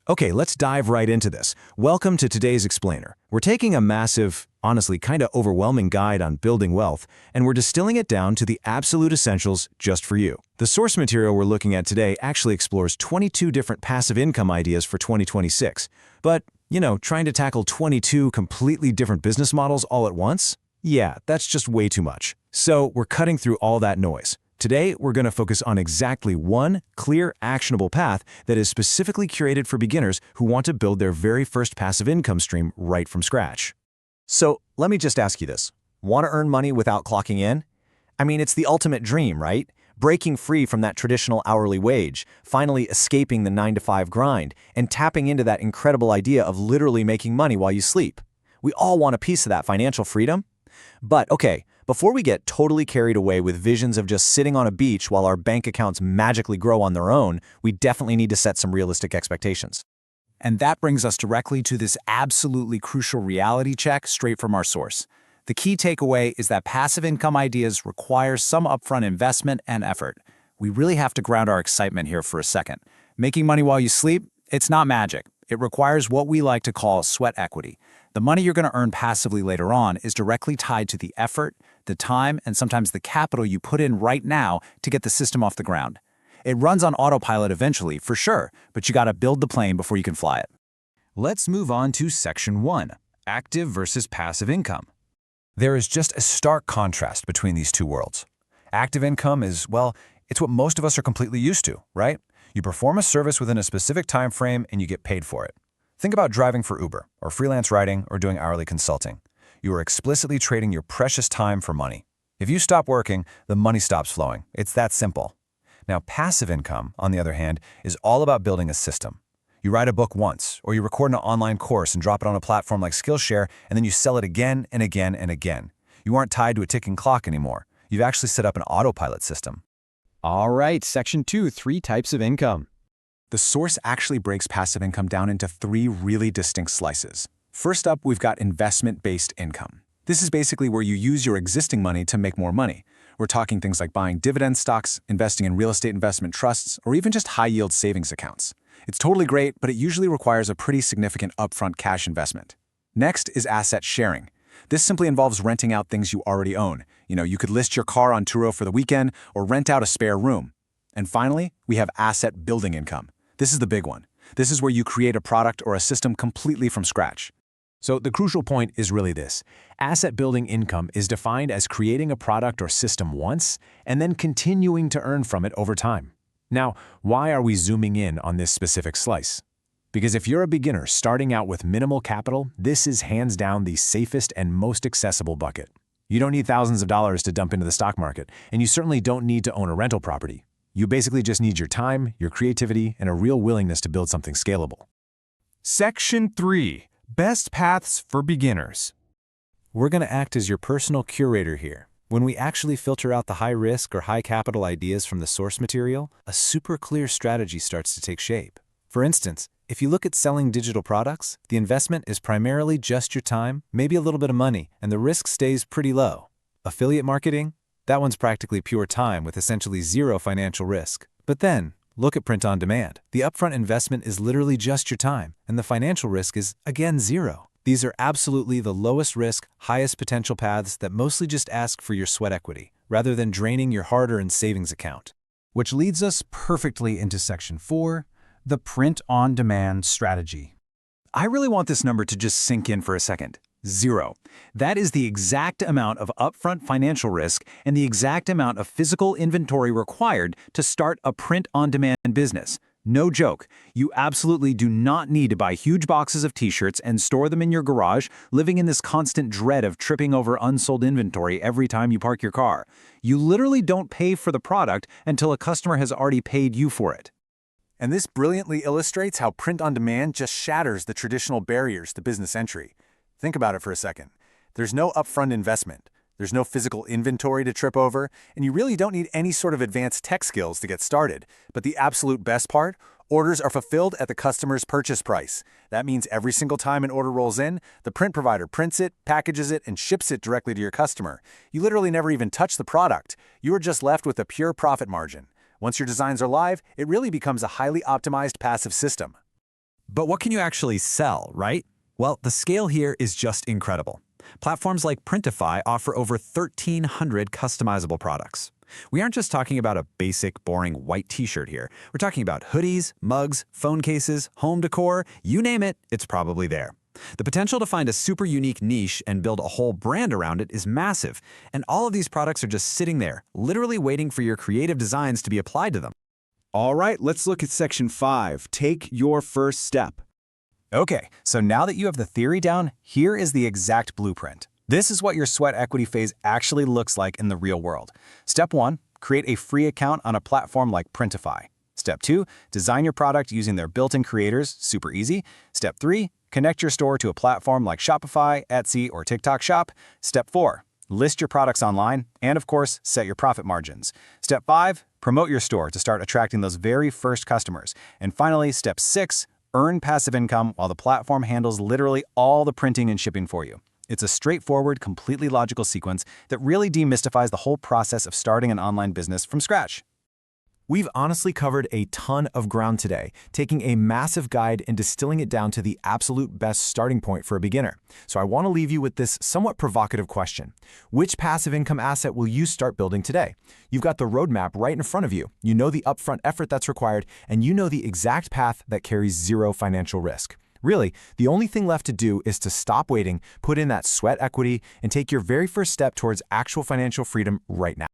Okay, let's dive right into this. Welcome to today's explainer. We're taking a massive, honestly kind of overwhelming guide on building wealth, and we're distilling it down to the absolute essentials just for you. The source material we're looking at today actually explores 22 different passive income ideas for 2026. But, trying to tackle 22 completely different business models all at once? Yeah, that's just way too much. So we're cutting through all that noise. Today, we're going to focus on exactly one clear, actionable path that is specifically curated for beginners who want to build their very first passive income stream right from scratch. So let me just ask you this. Want to earn money without clocking in? I mean, it's the ultimate dream, right? Breaking free from that traditional hourly wage, finally escaping the 9-to-5 grind, and tapping into that incredible idea of literally making money while you sleep. We all want a piece of that financial freedom. But okay, before we get totally carried away with visions of just sitting on a beach while our bank accounts magically grow on their own, we definitely need to set some realistic expectations. And that brings us directly to this absolutely crucial reality check straight from our source. The key takeaway is that passive income ideas require some upfront investment and effort. We really have to ground our excitement here for a second. Making money while you sleep? It's not magic. It requires what we like to call sweat equity. The money you're going to earn passively later on is directly tied to the effort, the time, and sometimes the capital you put in right now to get the system off the ground. It runs on autopilot eventually, for sure, but you got to build the plane before you can fly it. Let's move on to Section 1, Active versus Passive Income. There is just a stark contrast between these two worlds. Active income is, well, it's what most of us are completely used to, right? You perform a service within a specific time frame and you get paid for it. Think about driving for Uber, or freelance writing, or doing hourly consulting. You are explicitly trading your precious time for money. If you stop working, the money stops flowing. It's that simple. Now, passive income, on the other hand, is all about building a system. You write a book once, or you record an online course and drop it on a platform like Skillshare, and then you sell it again and again and again. You aren't tied to a ticking clock anymore. You've actually set up an autopilot system. All right, Section 2, 3 types of income. The source actually breaks passive income down into 3 really distinct slices. First up, we've got investment-based income. This is basically where you use your existing money to make more money. We're talking things like buying dividend stocks, investing in real estate investment trusts, or even just high-yield savings accounts. It's totally great, but it usually requires a pretty significant upfront cash investment. Next is asset sharing. This simply involves renting out things you already own. You could list your car on Turo for the weekend or rent out a spare room. And finally, we have asset building income. This is the big one. This is where you create a product or a system completely from scratch. So the crucial point is really this. Asset building income is defined as creating a product or system once and then continuing to earn from it over time. Now, why are we zooming in on this specific slice? Because if you're a beginner starting out with minimal capital, this is hands down the safest and most accessible bucket. You don't need thousands of dollars to dump into the stock market, and you certainly don't need to own a rental property. You basically just need your time, your creativity, and a real willingness to build something scalable. Section 3, Best Paths for Beginners. We're going to act as your personal curator here. When we actually filter out the high-risk or high-capital ideas from the source material, a super clear strategy starts to take shape. For instance, if you look at selling digital products, the investment is primarily just your time, maybe a little bit of money, and the risk stays pretty low. Affiliate marketing? That one's practically pure time with essentially zero financial risk. But then, look at print on demand. The upfront investment is literally just your time, and the financial risk is, again, zero. These are absolutely the lowest risk, highest potential paths that mostly just ask for your sweat equity, rather than draining your hard-earned savings account. Which leads us perfectly into Section 4, the print-on-demand strategy. I really want this number to just sink in for a second. 0. That is the exact amount of upfront financial risk and the exact amount of physical inventory required to start a print-on-demand business. No joke. You absolutely do not need to buy huge boxes of t-shirts and store them in your garage, living in this constant dread of tripping over unsold inventory every time you park your car. You literally don't pay for the product until a customer has already paid you for it. And this brilliantly illustrates how print-on-demand just shatters the traditional barriers to business entry. Think about it for a second. There's no upfront investment. There's no physical inventory to trip over, and you really don't need any sort of advanced tech skills to get started. But the absolute best part? Orders are fulfilled at the customer's purchase price. That means every single time an order rolls in, the print provider prints it, packages it, and ships it directly to your customer. You literally never even touch the product. You are just left with a pure profit margin. Once your designs are live, it really becomes a highly optimized passive system. But what can you actually sell, right? Well, the scale here is just incredible. Platforms like Printify offer over 1,300 customizable products. We aren't just talking about a basic, boring white t-shirt here. We're talking about hoodies, mugs, phone cases, home decor, you name it, it's probably there. The potential to find a super unique niche and build a whole brand around it is massive, and all of these products are just sitting there, literally waiting for your creative designs to be applied to them. All right, let's look at Section 5. Take your first step. Okay, so now that you have the theory down, here is the exact blueprint. This is what your sweat equity phase actually looks like in the real world. Step 1, create a free account on a platform like Printify. Step 2, design your product using their built-in creators, super easy. Step 3, connect your store to a platform like Shopify, Etsy, or TikTok Shop. Step 4, list your products online, and of course, set your profit margins. Step 5, promote your store to start attracting those very first customers. And finally, Step 6, earn passive income while the platform handles literally all the printing and shipping for you. It's a straightforward, completely logical sequence that really demystifies the whole process of starting an online business from scratch. We've honestly covered a ton of ground today, taking a massive guide and distilling it down to the absolute best starting point for a beginner. So I want to leave you with this somewhat provocative question. Which passive income asset will you start building today? You've got the roadmap right in front of you. You know the upfront effort that's required, and you know the exact path that carries zero financial risk. Really, the only thing left to do is to stop waiting, put in that sweat equity, and take your very first step towards actual financial freedom right now.